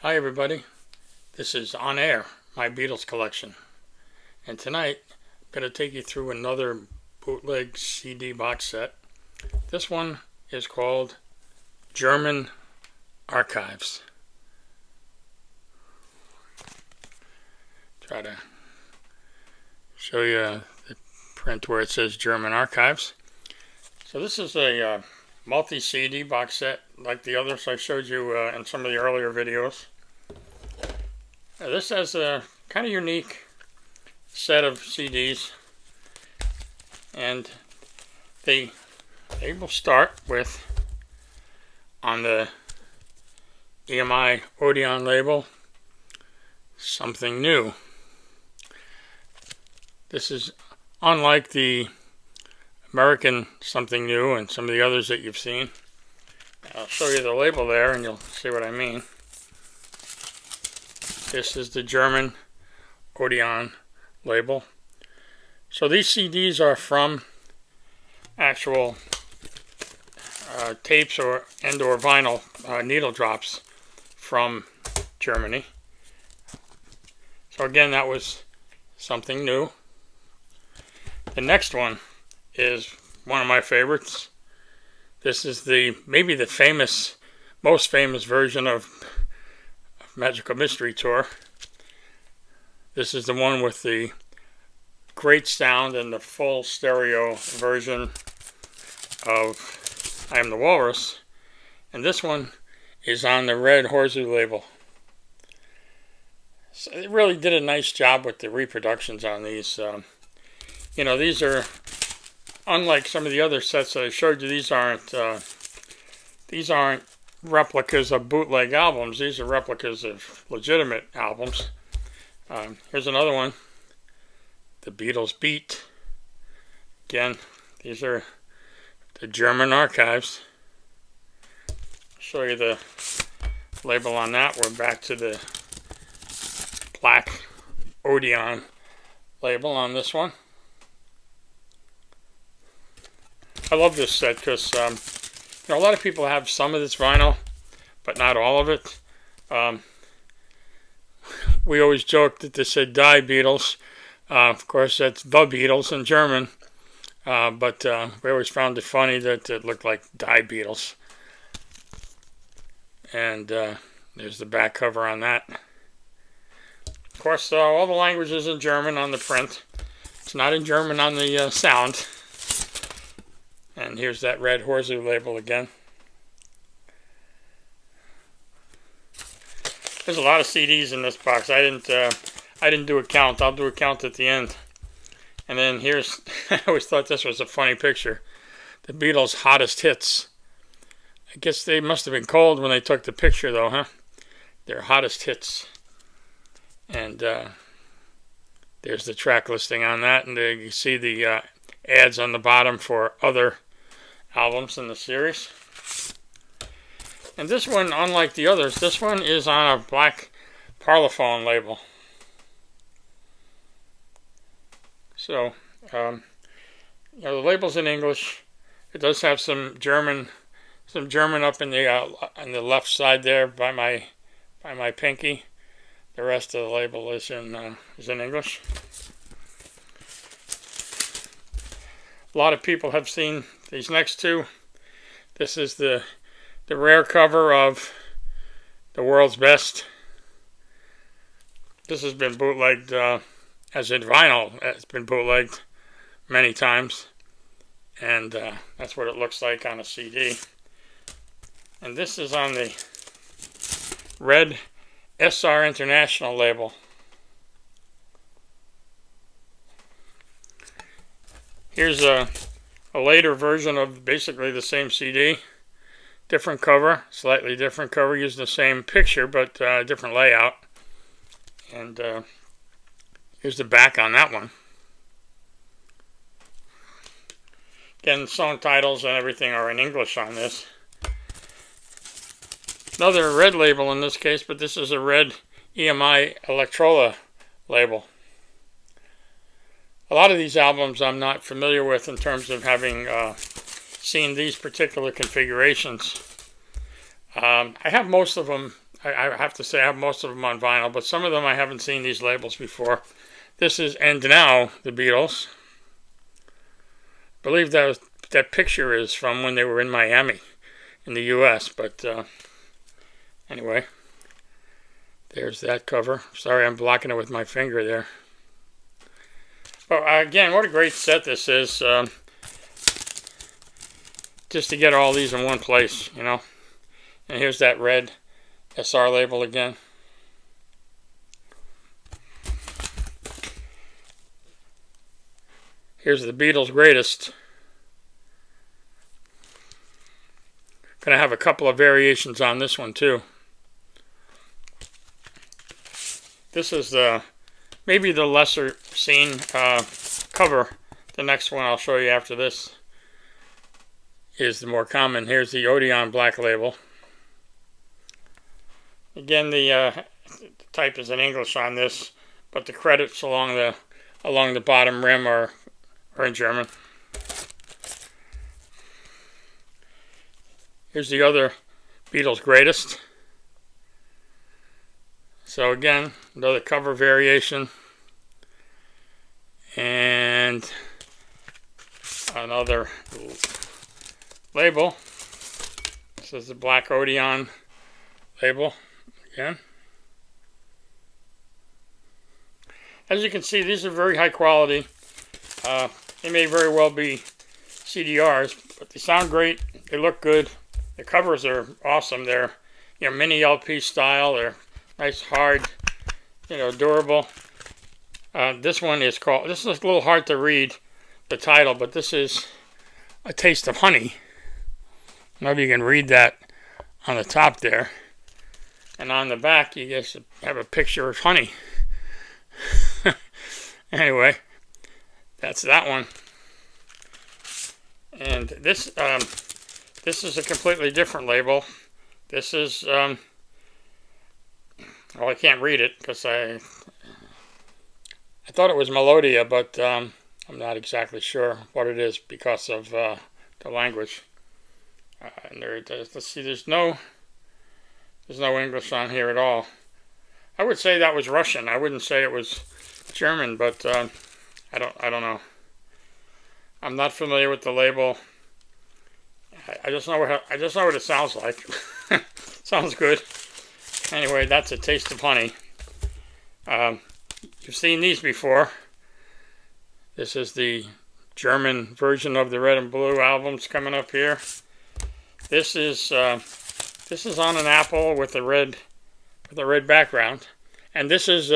Hi everybody, this is On Air, my Beatles collection. And tonight, I'm going to take you through another bootleg CD box set. This one is called German Archives. Try to show you the print where it says German Archives. So this is a multi-CD box set like the others I showed you in some of the earlier videos. This has a kind of unique set of CDs, and they will start with, on the EMI Odeon label, Something New. This is unlike the American Something New and some of the others that you've seen. I'll show you the label there and you'll see what I mean. This is the German Odeon label. So these CDs are from actual tapes or vinyl needle drops from Germany. So again, that was Something New. The next one is one of my favorites. This is maybe the most famous version of Magical Mystery Tour. This is the one with the great sound and the full stereo version of I Am the Walrus. And this one is on the red Horzu label. So they really did a nice job with the reproductions on these. These are, unlike some of the other sets that I showed you, these aren't replicas of bootleg albums. These are replicas of legitimate albums. Here's another one, The Beatles Beat. Again, these are the German Archives. I'll show you the label on that. We're back to the black Odeon label on this one. I love this set because a lot of people have some of this vinyl, but not all of it. We always joked that they said Die Beatles. Of course, that's The Beatles in German. But we always found it funny that it looked like Die Beatles. And there's the back cover on that. Of course, all the languages in German on the print. It's not in German on the sound. And here's that red Horzu label again. There's a lot of CDs in this box. I didn't do a count. I'll do a count at the end. And then here's, I always thought this was a funny picture. The Beatles' hottest hits. I guess they must have been cold when they took the picture though, huh? Their hottest hits. And there's the track listing on that. And you see the ads on the bottom for other albums in the series. And this one, unlike the others, this one is on a black Parlophone label. So, the label's in English. It does have some German up in the on the left side there by my pinky. The rest of the label is in English. A lot of people have seen these next two. This is the rare cover of The World's Best. This has been bootlegged, as in vinyl. It's been bootlegged many times. And that's what it looks like on a CD. And this is on the red SR International label. Here's a later version of basically the same CD. Different cover, slightly different cover, using the same picture, but different layout. And here's the back on that one. Again, song titles and everything are in English on this. Another red label in this case, but this is a red EMI Electrola label. A lot of these albums I'm not familiar with in terms of having seen these particular configurations. I have most of them I have to say I have most of them on vinyl, but some of them I haven't seen these labels before. This is And Now The Beatles. I believe that picture is from when they were in Miami in the US, but anyway, there's that cover. Sorry, I'm blocking it with my finger there. But again, what a great set this is. Just to get all these in one place, you know. And here's that red SR label again. Here's the Beatles' Greatest. Gonna have a couple of variations on this one too. This is maybe the lesser seen cover. The next one I'll show you after this is the more common. Here's the Odeon black label. Again, the type is in English on this, but the credits along the bottom rim are in German. Here's the other Beatles' Greatest. So again, another cover variation. And another label. This is the black Odeon label again. As you can see, these are very high quality. They may very well be CDRs, but they sound great. They look good. The covers are awesome. They're, you know, mini LP style. They're nice, hard, you know, durable. This one is called, this is a little hard to read the title, but this is A Taste of Honey. Maybe you can read that on the top there. And on the back, you just have a picture of honey. Anyway, that's that one. And this is a completely different label. This is, well, I can't read it because I thought it was Melodia, but I'm not exactly sure what it is because of the language. And let's see, there's no English on here at all. I would say that was Russian. I wouldn't say it was German, but I don't know. I'm not familiar with the label. I just know what it sounds like. Sounds good. Anyway, that's A Taste of Honey. You've seen these before. This is the German version of the Red and Blue albums coming up here. This is on an Apple with a red background, and this is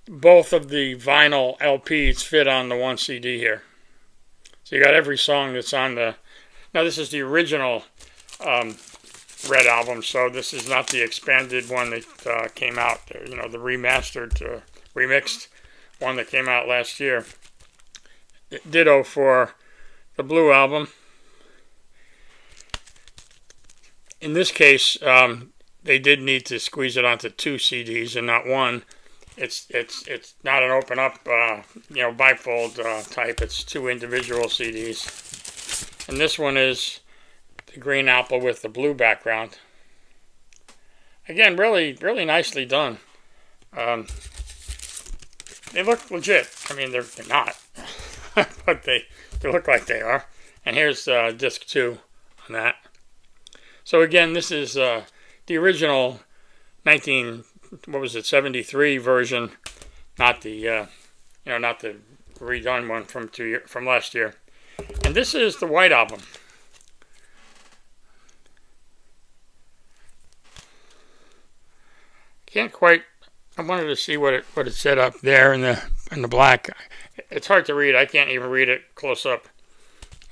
both of the vinyl LPs fit on the one CD here. So you got every song that's on the. Now this is the original Red album, so this is not the expanded one that came out. You know, the remastered, remixed one that came out last year. Ditto for the Blue album. In this case, they did need to squeeze it onto 2 CDs and not one. It's not an open up, you know, bifold type. It's 2 individual CDs. And this one is the green apple with the blue background. Again, really, really nicely done. They look legit. I mean, they're not, but they look like they are. And here's disc 2 on that. So again, this is the original 73 version, not the not the redone one from last year. And this is the White album. Can't quite. I wanted to see what it said up there in the black. It's hard to read. I can't even read it close up.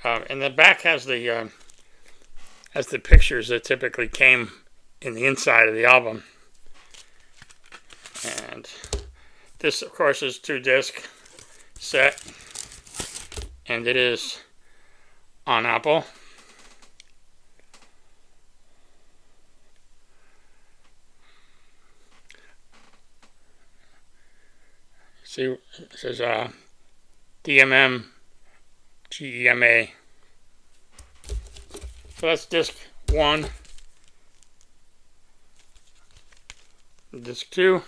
And the back has the pictures that typically came in the inside of the album. And this, of course, is 2-disc set, and it is on Apple. See, it says DMM GEMA. So that's disc 1. disc 2.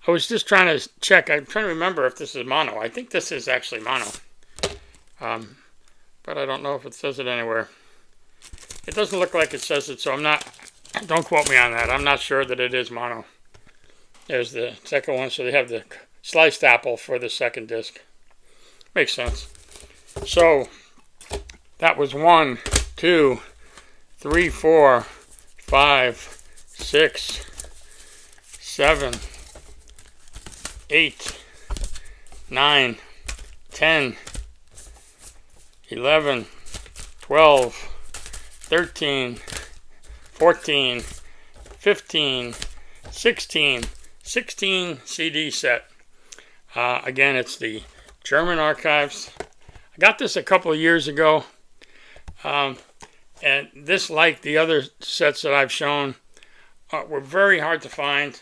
I was just trying to check. I'm trying to remember if this is mono. I think this is actually mono. But I don't know if it says it anywhere. It doesn't look like it says it, so I'm not, don't quote me on that. I'm not sure that it is mono. There's the second one, so they have the sliced apple for the second disc. Makes sense. So, that was 1, 2, 3, 4, 5, 6, 7, 8, 9, 10, 11, 12, 13, 14, 15, 16 CD set. Again, it's the German archives. I got this a couple of years ago. And this, like the other sets that I've shown, were very hard to find.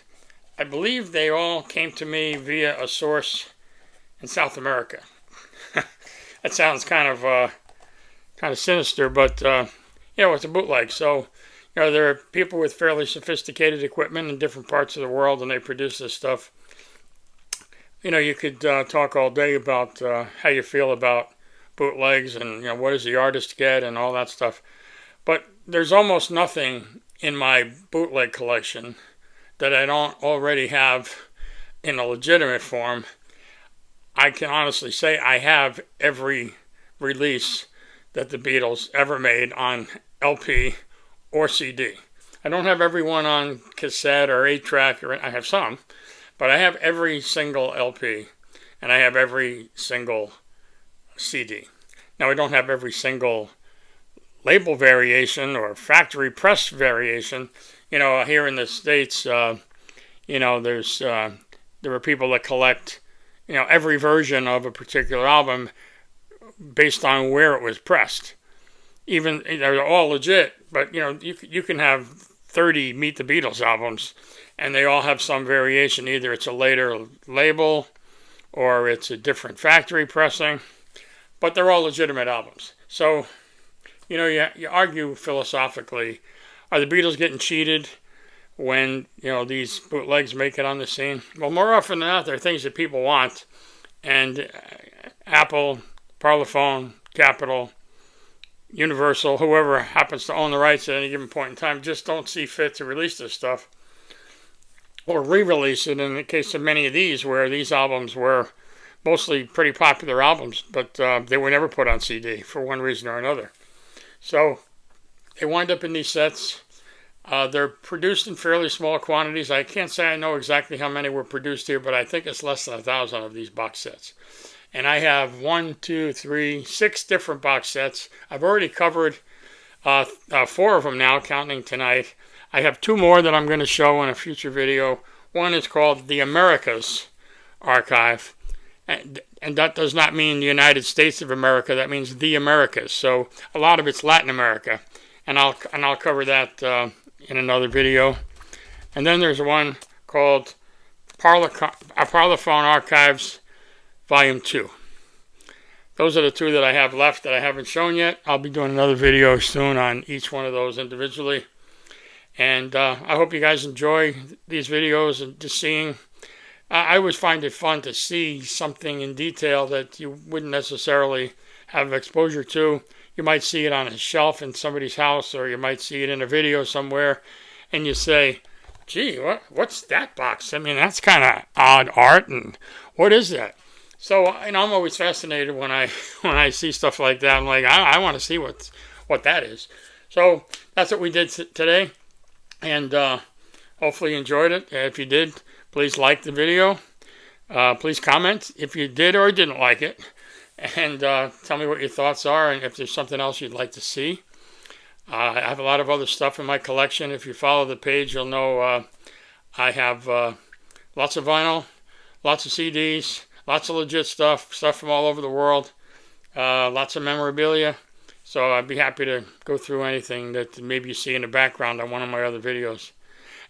I believe they all came to me via a source in South America. That sounds kind of sinister, but it's a bootleg. So, there are people with fairly sophisticated equipment in different parts of the world, and they produce this stuff. You could talk all day about how you feel about bootlegs and what does the artist get and all that stuff. But there's almost nothing in my bootleg collection that I don't already have in a legitimate form. I can honestly say I have every release that the Beatles ever made on LP or CD. I don't have every one on cassette or 8-track, I have some, but I have every single LP and I have every single CD. Now, I don't have every single label variation or factory press variation. Here in the States, there are people that collect, every version of a particular album based on where it was pressed. Even, they're all legit, but, you can have 30 Meet the Beatles albums, and they all have some variation. Either it's a later label, or it's a different factory pressing, but they're all legitimate albums. So, you argue philosophically, are the Beatles getting cheated when, these bootlegs make it on the scene? Well, more often than not, they're things that people want, and Apple, Parlophone, Capitol, Universal, whoever happens to own the rights at any given point in time, just don't see fit to release this stuff or re-release it in the case of many of these, where these albums were mostly pretty popular albums, but they were never put on CD for one reason or another. So they wind up in these sets. They're produced in fairly small quantities. I can't say I know exactly how many were produced here, but I think it's less than 1,000 of these box sets. And I have 6 different box sets. I've already covered 4 of them now, counting tonight. I have 2 more that I'm going to show in a future video. One is called the Americas Archive. And that does not mean the United States of America. That means the Americas. So a lot of it's Latin America. And I'll cover that in another video. And then there's one called Parlophone Archives Volume 2. Those are the 2 that I have left that I haven't shown yet. I'll be doing another video soon on each one of those individually. And I hope you guys enjoy these videos and just seeing. I always find it fun to see something in detail that you wouldn't necessarily have exposure to. You might see it on a shelf in somebody's house, or you might see it in a video somewhere, and you say, gee, what's that box? I mean, that's kind of odd art, and what is that? So, I'm always fascinated when I see stuff like that. I'm like, I want to see what that is. So that's what we did today, and hopefully you enjoyed it. If you did, please like the video. Please comment if you did or didn't like it, and tell me what your thoughts are and if there's something else you'd like to see. I have a lot of other stuff in my collection. If you follow the page, you'll know I have lots of vinyl, lots of CDs, lots of legit stuff from all over the world, lots of memorabilia. So I'd be happy to go through anything that maybe you see in the background on one of my other videos.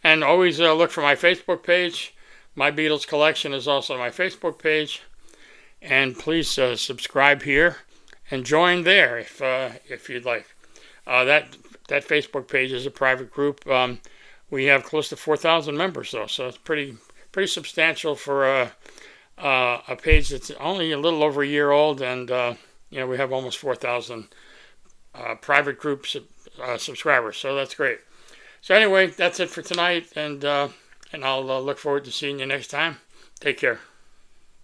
And always look for my Facebook page. My Beatles Collection is also my Facebook page. And please subscribe here and join there if you'd like. That Facebook page is a private group. we have close to 4,000 members, though, so it's pretty substantial for a page that's only a little over a year old, and we have almost 4,000 private group subscribers, so that's great. So anyway, that's it for tonight, and I'll look forward to seeing you next time. Take care.